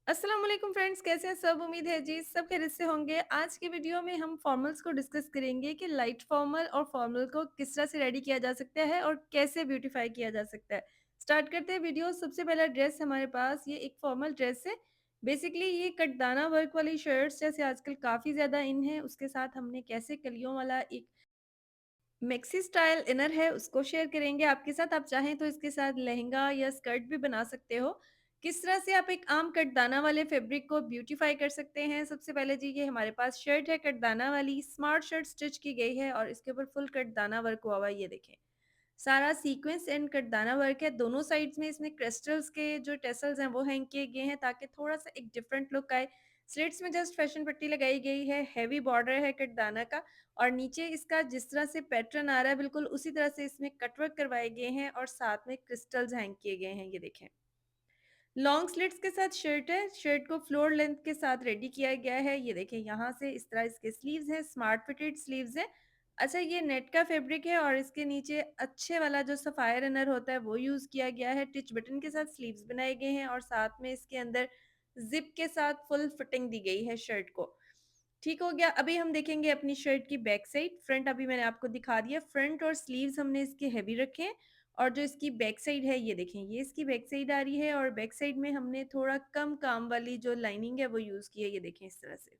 अस्सलाम वालेकुम फ्रेंड्स, कैसे हैं सब? उम्मीद है जी सब खैरियत से होंगे। आज की वीडियो में हम फॉर्मल्स को डिस्कस करेंगे कि लाइट फॉर्मल और फॉर्मल को किस तरह से रेडी किया जा सकता है और कैसे ब्यूटीफाई किया जा सकता है। स्टार्ट करते हैं वीडियो। सबसे पहला ड्रेस हमारे पास ये एक फॉर्मल ड्रेस है। बेसिकली ये कटदाना वर्क वाली शर्ट्स जैसे आजकल काफ़ी ज़्यादा इन है, उसके साथ हमने कैसे कलियों वाला एक मैक्सी स्टाइल इनर है उसको शेयर करेंगे आपके साथ। आप चाहें तो इसके साथ लहंगा या स्कर्ट भी बना सकते हो। किस तरह से आप एक आम कटदाना वाले फैब्रिक को ब्यूटीफाई कर सकते हैं। सबसे पहले जी ये हमारे पास शर्ट है कटदाना वाली, स्मार्ट शर्ट स्टिच की गई है और इसके ऊपर फुल कटदाना वर्क हुआ हुआ है, ये देखें। सारा सीक्वेंस एंड कटदाना वर्क है। दोनों साइड्स में इसमें क्रिस्टल्स के जो टेसल्स हैं वो हैंग किए गए हैं ताकि थोड़ा-सा एक डिफरेंट लुक आए। स्लिट्स में जस्ट फैशन पट्टी लगाई गई है, हेवी बॉर्डर है कटदाना का और नीचे इसका जिस तरह से पैटर्न आ रहा है बिल्कुल उसी तरह से इसमें कटवर्क करवाए गए हैं और साथ में क्रिस्टल्स हैंग किए गए हैं, ये देखें। लॉन्ग स्लिट्स के साथ शर्ट है, शर्ट को फ्लोर लेंथ के साथ रेडी किया गया है, ये देखें। यहाँ से इस तरह इसके स्लीव्स हैं, स्मार्ट फिटेड स्लीव्स हैं। अच्छा ये नेट का फैब्रिक है और इसके नीचे अच्छे वाला जो सफ़ायर इनर होता है वो यूज़ किया गया है। टिच बटन के साथ स्लीव्स बनाए गए हैं और साथ में इसके अंदर ज़िप के साथ फुल फिटिंग दी गई है शर्ट को। ठीक हो गया। अभी हम देखेंगे अपनी शर्ट की बैक साइड। फ्रंट अभी मैंने आपको दिखा दिया। फ्रंट और स्लीव्स हमने इसके हेवी रखे हैं और जो इसकी बैक साइड है ये देखें, ये इसकी बैक साइड आ रही है और बैक साइड में हमने थोड़ा कम काम वाली जो लाइनिंग है वो यूज़ की है, ये देखें इस तरह से।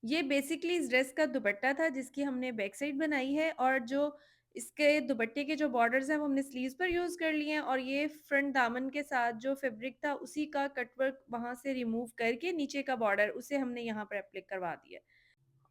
ये बेसिकली इस ड्रेस का दुपट्टा था जिसकी हमने बैक साइड बनाई है और जो इसके दुपट्टे के जो बॉर्डर्स हैं वो हमने स्लीव्स पर यूज़ कर लिए हैं और ये फ्रंट दामन के साथ जो फैब्रिक था उसी का कटवर्क वहाँ से रिमूव करके नीचे का बॉर्डर उसे हमने यहाँ पर एप्लिक करवा दिया।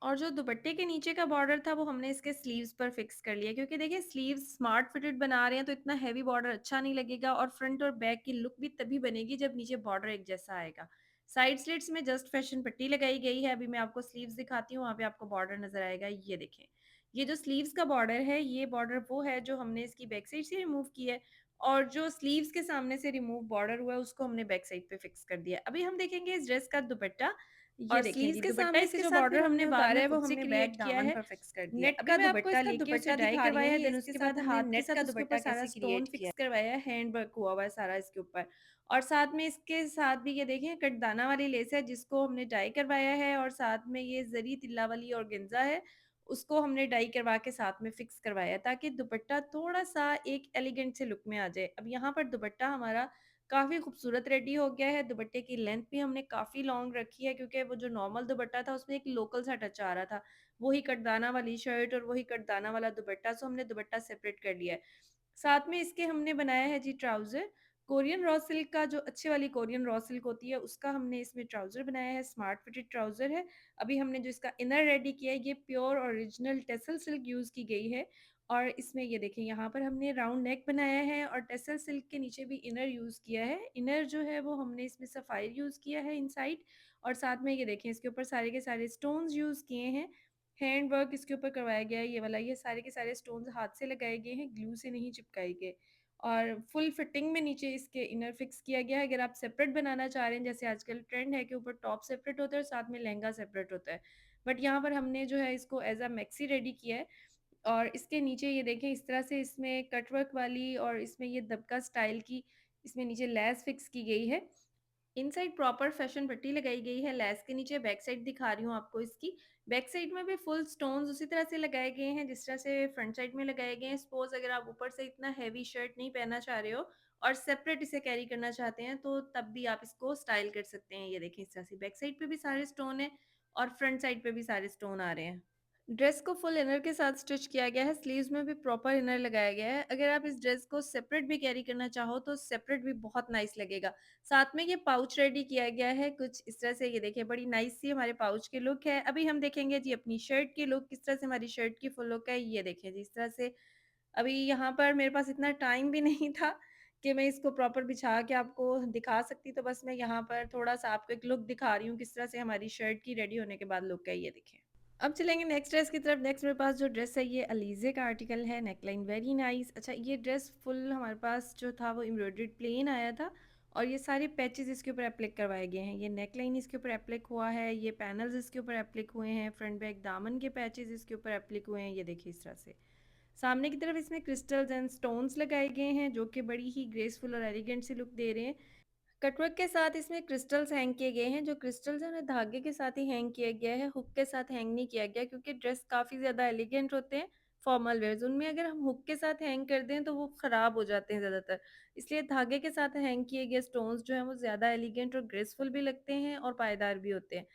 और जो दुपट्टे के नीचे का बॉर्डर था वो हमने इसके स्लीव्स पर फिक्स कर लिया क्योंकि देखिए स्लीव्स स्मार्ट फिटेड बना रहे हैं तो इतना हैवी बॉर्डर अच्छा नहीं लगेगा और फ्रंट और बैक की लुक भी तभी बनेगी जब नीचे बॉर्डर एक जैसा आएगा। साइड स्लिट्स में जस्ट फैशन पट्टी लगाई गई है। अभी मैं आपको स्लीव्स दिखाती हूँ, वहाँ पे आपको बॉर्डर नजर आएगा, ये देखें। ये जो स्लीव्स का बॉर्डर है ये बॉर्डर वो है जो हमने इसकी बैक साइड से रिमूव किया है और जो स्लीव्स के सामने से रिमूव बॉर्डर हुआ है उसको हमने बैक साइड पे फिक्स कर दिया। अभी हम देखेंगे इस ड्रेस का दुपट्टा। ये और देखें स्लीव्स जी, के दुपट्टा सामने इसके इसके जो साथ बॉर्डर फिर हमने हमने उतारा उतारना है वो खुद से हमने क्रिएट क्रिएट किया दामन है पर फिक्स कर दिया। नेट अभी का मैं आपको दुपट्टा इसका लेके उसे दुपट्टा डाई दिखा रही करवाया हूँ, है। ये देन इसके उसके बाद साथ हमने हमने नेट नेट के का साथ उसके ऊपर दुपट्टा सारा कैसे स्टोन क्रिएट किया फिक्स करवाया है। हैंड वर्क हुआ हुआ है सारा इसके ऊपर और साथ में इसके साथ भी ये देखें कटदाना वाली लेस है जिसको हमने डाई करवाया है और साथ में ये जरी तिल्ला वाली और गेंजा है उसको हमने डाई करवा के साथ में फिक्स करवाया है ताकि दुपट्टा थोड़ा सा एक एलिगेंट से लुक में आ जाए। अब यहाँ पर दुपट्टा हमारा काफ़ी खूबसूरत रेडी हो गया है। दुपट्टे की लेंथ भी हमने काफ़ी लॉन्ग रखी है क्योंकि वो जो नॉर्मल दुपट्टा था उसमें एक लोकल सा टच आ रहा था। वही कटदाना वाली शर्ट और वही कटदाना वाला दुपट्टा, सो हमने दुपट्टा सेपरेट कर लिया है। साथ में इसके हमने बनाया है जी ट्राउज़र। कोरियन रॉ सिल्क का जो अच्छी वाली कोरियन रॉ सिल्क होती है उसका हमने इसमें ट्राउज़र बनाया है, स्मार्ट फिटेड ट्राउज़र है। अभी हमने जो इसका इनर रेडी किया है ये pure original tassel silk use की गई है और इसमें ये देखें यहाँ पर हमने राउंड नेक बनाया है और टेसल सिल्क के नीचे भी इनर यूज़ किया है। इनर जो है वो हमने इसमें सफ़ायर यूज़ किया है इनसाइड और साथ में ये देखें इसके ऊपर सारे के सारे स्टोन्स यूज़ किए हैं। हैंड वर्क इसके ऊपर करवाया गया है ये वाला, ये सारे के सारे स्टोन्स हाथ से लगाए गए हैं, ग्लू से नहीं चिपकाए गए और फुल फिटिंग में नीचे इसके इनर फिक्स किया गया है। अगर आप सेपरेट बनाना चाह रहे हैं जैसे आजकल ट्रेंड है कि ऊपर टॉप सेपरेट होता है और साथ में लहंगा सेपरेट होता है, बट यहाँ पर हमने जो है इसको एज अ मैक्सी रेडी किया है और इसके नीचे ये देखें इस तरह से इसमें कटवर्क वाली और इसमें ये दबका स्टाइल की इसमें नीचे लैस फिक्स की गई है। इनसाइड प्रॉपर फैशन पट्टी लगाई गई है लेस के नीचे। बैक साइड दिखा रही हूँ आपको इसकी। बैक साइड में भी फुल स्टोन्स उसी तरह से लगाए गए हैं जिस तरह से फ्रंट साइड में लगाए गए हैं। सपोज अगर आप ऊपर से इतना हैवी शर्ट नहीं पहनना चाह रहे हो और सेपरेट इसे कैरी करना चाहते हैं तो तब भी आप इसको स्टाइल कर सकते हैं। ये देखें इस तरह से बैक साइड पे भी सारे स्टोन है और फ्रंट साइड पे भी सारे स्टोन आ रहे हैं। ड्रेस को फुल इनर के साथ स्टिच किया गया है, स्लीव्स में भी प्रॉपर इनर लगाया गया है। अगर आप इस ड्रेस को सेपरेट भी कैरी करना चाहो तो सेपरेट भी बहुत नाइस लगेगा। साथ में ये पाउच रेडी किया गया है कुछ इस तरह से, ये देखिए बड़ी नाइस सी हमारे पाउच की लुक है। अभी हम देखेंगे जी अपनी शर्ट की लुक, किस तरह से हमारी शर्ट की फुल लुक है, ये देखिए जी इस तरह से। अभी यहाँ पर मेरे पास इतना टाइम भी नहीं था कि मैं इसको प्रॉपर बिछा के आपको दिखा सकती, तो बस मैं यहाँ पर थोड़ा-सा आपको एक लुक दिखा रही हूँ किस तरह से हमारी शर्ट की रेडी होने के बाद लुक है, ये देखिए। अब चलेंगे नेक्स्ट ड्रेस की तरफ। नेक्स्ट मेरे पास जो ड्रेस है ये अलीज़े का आर्टिकल है, नेकलाइन वेरी नाइस। अच्छा ये ड्रेस फुल हमारे पास जो था वो एम्ब्रॉयडर्ड प्लेन आया था और ये सारे पैचेस इसके ऊपर एप्लिक करवाए गए हैं। ये नेकलाइन इसके ऊपर एप्लिक हुआ है, ये पैनल्स इसके ऊपर एप्लिक हुए हैं, फ्रंट बैक दामन के पैचेस इसके ऊपर एप्लिक हुए हैं, ये देखिए इस तरह से। सामने की तरफ इसमें क्रिस्टल्स एंड स्टोन्स लगाए गए हैं जो कि बड़ी ही ग्रेसफुल और एलिगेंट सी लुक दे रहे हैं। कटवर्क के साथ इसमें क्रिस्टल्स हैंग किए गए हैं, जो क्रिस्टल्स हैं उन्हें धागे के साथ ही हैंग किया गया है, हुक के साथ हैंग नहीं किया गया क्योंकि ड्रेस काफ़ी ज़्यादा एलिगेंट होते हैं, फॉर्मल वेयर्स। उनमें अगर हम हुक के साथ हैंग कर दें तो वो ख़राब हो जाते हैं ज़्यादातर। इसलिए धागे के साथ हैंग किए गए स्टोन्स जो हैं वो ज़्यादा एलिगेंट और ग्रेसफुल भी लगते हैं और पायदार भी होते हैं।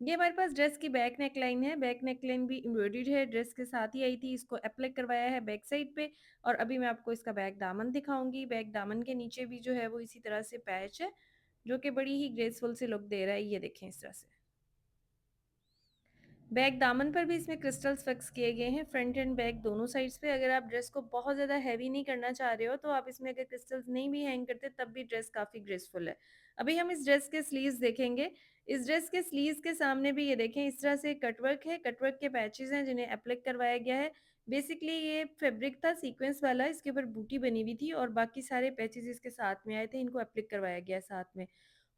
ये हमारे पास ड्रेस की बैक नेकलाइन है, बैक नेकलाइन भी एम्ब्रॉयडर्ड है, ड्रेस के साथ ही आई थी, इसको एप्लाई करवाया है बैक साइड पे। और अभी मैं आपको इसका बैक दामन दिखाऊंगी। बैक दामन के नीचे भी जो है वो इसी तरह से पैच है, जो कि बड़ी ही ग्रेसफुल से लुक दे रहा है। ये देखें इस तरह से। बैक दामन पर भी इसमें क्रिस्टल्स फिक्स किए गए हैं, फ्रंट एंड बैक दोनों साइड्स पे। अगर आप ड्रेस को बहुत ज़्यादा हैवी नहीं करना चाह रहे हो तो आप इसमें अगर क्रिस्टल्स नहीं भी हैंग करते तब भी ड्रेस काफ़ी ग्रेसफुल है। अभी हम इस ड्रेस के स्लीव्स देखेंगे। इस ड्रेस के स्लीव्स के सामने भी ये देखें इस तरह से कटवर्क है, कटवर्क के पैचेस हैं जिन्हें एप्लिक करवाया गया है। बेसिकली ये फैब्रिक था सीक्वेंस वाला, इसके ऊपर बूटी बनी हुई थी और बाकी सारे पैचेस इसके साथ में आए थे, इनको एप्लिक करवाया गया साथ में।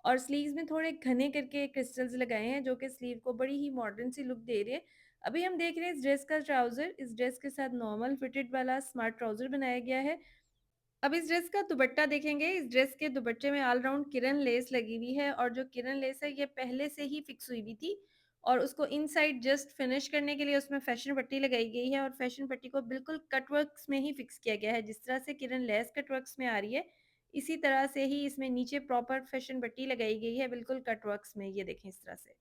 और स्लीव्स में थोड़े घने करके क्रिस्टल्स लगाए हैं जो कि स्लीव को बड़ी ही मॉडर्न सी लुक दे रहे हैं। अभी हम देख रहे हैं इस ड्रेस का ट्राउजर, इस ड्रेस के साथ नॉर्मल फिटेड वाला स्मार्ट ट्राउजर बनाया गया है। अब इस ड्रेस का दुपट्टा देखेंगे। इस ड्रेस के दुपट्टे में ऑल राउंड किरन लेस लगी हुई है और जो किरन लेस है ये पहले से ही फिक्स हुई हुई थी और उसको इनसाइड जस्ट फिनिश करने के लिए उसमें फैशन पट्टी लगाई गई है और फैशन पट्टी को बिल्कुल कटवर्क्स में ही फिक्स किया गया है। जिस तरह से किरन लेस कटवर्क्स में आ रही है इसी तरह से ही इसमें नीचे प्रॉपर फैशन पट्टी लगाई गई है बिल्कुल कटवर्क्स में। ये देखें इस तरह से,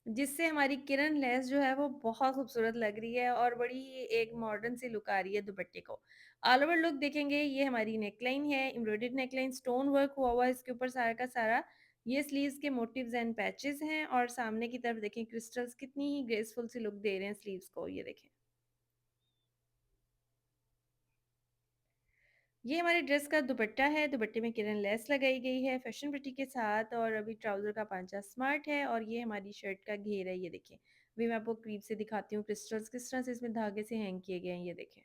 जिससे हमारी किरण लेस जो है वो बहुत खूबसूरत लग रही है और बड़ी ही एक मॉडर्न सी लुक आ रही है दुपट्टे को। ऑल ओवर लुक देखेंगे, ये हमारी नेकलाइन है, एम्ब्रॉयडर्ड नेकलाइन, स्टोन वर्क हुआ हुआ है इसके ऊपर सारा का सारा। ये स्लीव्स के मोटिव्स एंड पैचेस हैं और सामने की तरफ देखें क्रिस्टल्स कितनी ही ग्रेसफुल सी लुक दे रहे हैं स्लीव्स को। ये देखें, ये हमारे ड्रेस का दुपट्टा है, दुपट्टे में किरण लेस लगाई गई है फैशन पट्टी के साथ और अभी ट्राउज़र का पांचा स्मार्ट है और ये हमारी शर्ट का घेर है। ये देखें, अभी मैं आपको करीब से दिखाती हूँ क्रिस्टल्स किस तरह से इसमें धागे से हैंग किए गए हैं। ये देखें,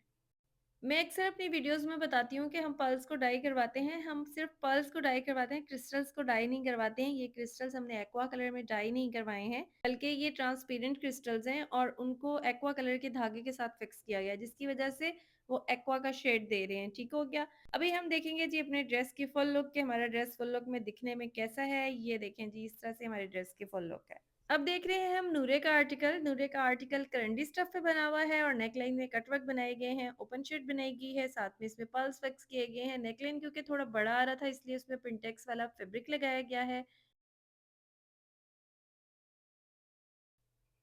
मैं अक्सर अपनी वीडियोस में बताती हूँ कि हम पर्ल्स को डाई करवाते हैं, हम सिर्फ पर्ल्स को डाई करवाते हैं, क्रिस्टल्स को डाई नहीं करवाते हैं। ये क्रिस्टल्स हमने एक्वा कलर में डाई नहीं करवाए हैं, बल्कि ये ट्रांसपेरेंट क्रिस्टल्स हैं और उनको एक्वा कलर के धागे के साथ फिक्स किया गया है, जिसकी वजह से वो एक्वा का शेड दे रहे हैं। ठीक हो गया। अभी हम देखेंगे जी अपने ड्रेस की फुल लुक, कि हमारा ड्रेस फुल लुक में दिखने में कैसा है। ये देखें जी, इस तरह से हमारे ड्रेस की फुल लुक है। अब देख रहे हैं हम नूरे का आर्टिकल। नूरे का आर्टिकल करंडी स्टफ पे बना हुआ है और नेकलाइन में कटवर्क बनाए गए हैं, ओपन शेड बनाई गई है, साथ में इसमें पर्ल्स फिक्स किए गए हैं। नेकलाइन क्योंकि थोड़ा बड़ा आ रहा था इसलिए उसमें पिंटेक्स वाला फैब्रिक लगाया गया है।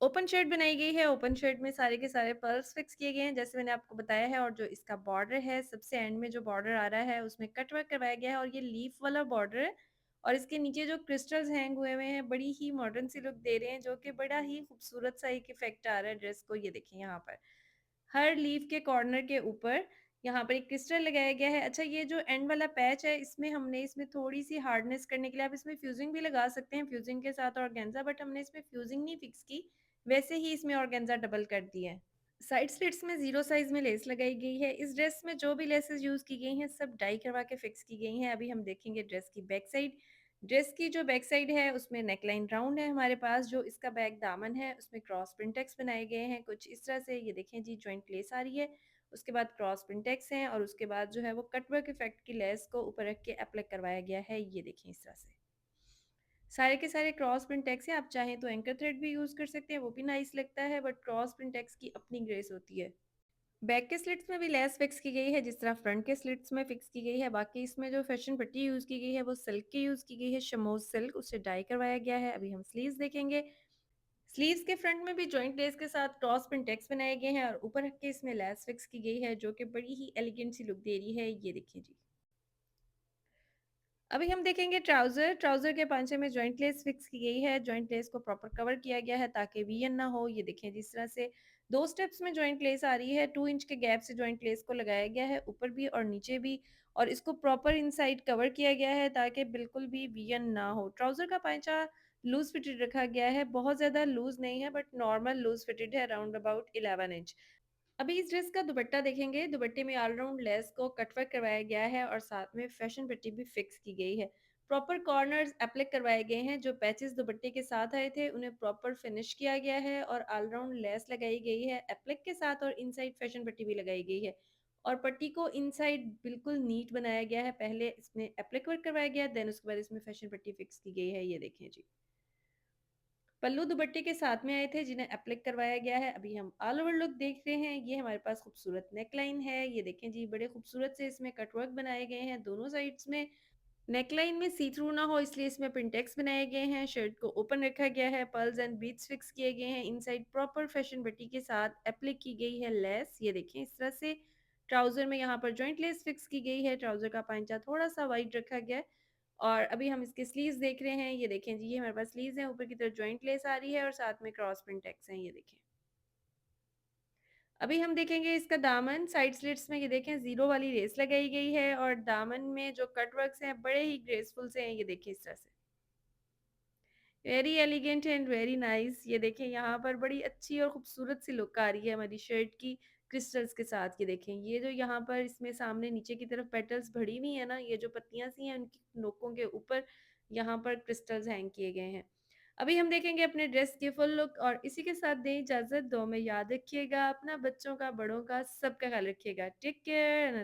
ओपन शेड बनाई गई है, ओपन शेड में सारे के सारे पर्ल्स फिक्स किए गए हैं जैसे मैंने आपको बताया है। और जो इसका बॉर्डर है, सबसे एंड में जो बॉर्डर आ रहा है उसमें कटवर्क करवाया गया है और ये लीफ वाला बॉर्डर है। और इसके नीचे जो क्रिस्टल्स हैंग हुए हुए हैं बड़ी ही मॉडर्न सी लुक दे रहे हैं, जो कि बड़ा ही खूबसूरत सा एक इफेक्ट आ रहा है ड्रेस को। ये देखिए यहाँ पर हर लीफ के कॉर्नर के ऊपर यहाँ पर एक क्रिस्टल लगाया गया है। अच्छा, ये जो एंड वाला पैच है इसमें हमने इसमें थोड़ी सी हार्डनेस करने के लिए आप इसमें फ्यूजिंग भी लगा सकते हैं, फ्यूजिंग के साथ ऑर्गेन्जा, बट हमने इसमें फ्यूजिंग नहीं फिक्स की, वैसे ही इसमें ऑर्गेन्जा डबल कर दिया है। साइड स्लिट्स में ज़ीरो साइज़ में लेस लगाई गई है। इस ड्रेस में जो भी लेसेस यूज़ की गई हैं सब डाई करवा के फिक्स की गई हैं। अभी हम देखेंगे ड्रेस की बैक साइड। ड्रेस की जो बैक साइड है उसमें नेकलाइन राउंड है हमारे पास। जो इसका बैक दामन है उसमें क्रॉस पिंटेक्स बनाए गए हैं कुछ इस तरह से। ये देखें जी, जॉइंट लेस आ रही है, उसके बाद क्रॉस पिंटेक्स हैं और उसके बाद जो है वो कटवर्क इफेक्ट की लेस को ऊपर रख के अप्लाई करवाया गया है। ये देखें इस तरह से सारे के सारे क्रॉस प्रिंटेक्स हैं। आप चाहें तो एंकर थ्रेड भी यूज़ कर सकते हैं, वो भी नाइस लगता है, बट क्रॉस प्रिंटेक्स की अपनी ग्रेस होती है। बैक के स्लिट्स में भी लेस फिक्स की गई है जिस तरह फ्रंट के स्लिट्स में फिक्स की गई है। बाकी इसमें जो फैशन पट्टी यूज़ की गई है वो सिल्क की यूज़ की गई है, शमोज सिल्क, उससे डाई करवाया गया है। अभी हम स्लीव्स देखेंगे। स्लीव्स के फ्रंट में भी जॉइंट लेस के साथ क्रॉस पिंटेक्स बनाए गए हैं और ऊपर रख के इसमें लेस फिक्स की गई है, जो कि बड़ी ही एलिगेंट सी लुक दे रही है। ये देखिए जी। अभी हम देखेंगे ट्राउज़र। ट्राउज़र के पांचे में जॉइंट लेस फिक्स की गई है, जॉइंट लेस को प्रॉपर कवर किया गया है ताकि वीएन ना हो। ये देखें जिस तरह से दो स्टेप्स में जॉइंट लेस आ रही है, 2 इंच के गैप से जॉइंट लेस को लगाया गया है ऊपर भी और नीचे भी, और इसको प्रॉपर इनसाइड कवर किया गया है ताकि बिल्कुल भी वीएन ना हो। ट्राउज़र का पांचा लूज फिटेड रखा गया है, बहुत ज़्यादा लूज नहीं है बट नॉर्मल लूज फिटेड है, अराउंड अबाउट 11 इंच। अभी इस ड्रेस का दुपट्टा देखेंगे। दुपट्टे में ऑलराउंड लेस को कटवर्क करवाया गया है और साथ में फैशन पट्टी भी फिक्स की गई है। प्रॉपर कॉर्नर्स एप्लिक करवाए गए हैं, जो पैचेस दुपट्टे के साथ आए थे उन्हें प्रॉपर फिनिश किया गया है और ऑलराउंड लेस लगाई गई है एप्लिक के साथ और इनसाइड फैशन पट्टी भी लगाई गई है। और पट्टी को इनसाइड बिल्कुल नीट बनाया गया है। पहले इसमें एप्लिक वर्क करवाया गया है, देन उसके बाद इसमें फैशन पट्टी फिक्स की गई है, ये देखें जी। पल्लू दुपट्टे के साथ में आए थे जिन्हें एप्लिक करवाया गया है। अभी हम ऑल ओवर लुक देख रहे हैं। ये हमारे पास खूबसूरत नेकलाइन है, ये देखें जी, बड़े खूबसूरत से इसमें कटवर्क बनाए गए हैं दोनों साइड्स में। नेकलाइन में सी थ्रू ना हो इसलिए इसमें पिंटेक्स बनाए गए हैं। शर्ट को ओपन रखा गया है, पर्ल्स एंड बीड्स फिक्स किए गए हैं। इनसाइड प्रॉपर फैशन बट्टी के साथ एप्लिक की गई है लेस, ये देखें इस तरह से। ट्राउजर में यहाँ पर जॉइंट लेस फिक्स की गई है। ट्राउजर का पांचा थोड़ा सा वाइड रखा गया है। और अभी हम इसके स्लीव्स देख रहे हैं, ये देखें जी, ये हमारे पास स्लीव्स हैं, ऊपर की तरफ जॉइंट लेस आ रही है और साथ में क्रॉस पिंटेक्स हैं, ये देखें। अभी हम देखेंगे इसका दामन। साइड स्लिट्स में ये देखें ज़ीरो वाली लेस लगाई गई है और दामन में जो कट वर्क्स हैं बड़े ही ग्रेसफुल से हैं, ये देखिए इस तरह से। Very elegant and very nice. ये देखें यहाँ पर बड़ी अच्छी और खूबसूरत सी लुक आ रही है हमारी शर्ट की क्रिस्टल्स के साथ। ये देखें, ये जो यहाँ पर इसमें सामने नीचे की तरफ पेटल्स भरी हुई है ना, ये जो पत्तियां सी हैं उनकी नोकों के ऊपर यहाँ पर क्रिस्टल्स हैंग किए गए हैं। अभी हम देखेंगे अपने ड्रेस की फुल लुक और इसी के साथ दें इजाजत। दो में याद रखिएगा अपना, बच्चों का, बड़ों का, सबका ख्याल रखिएगा। Take care.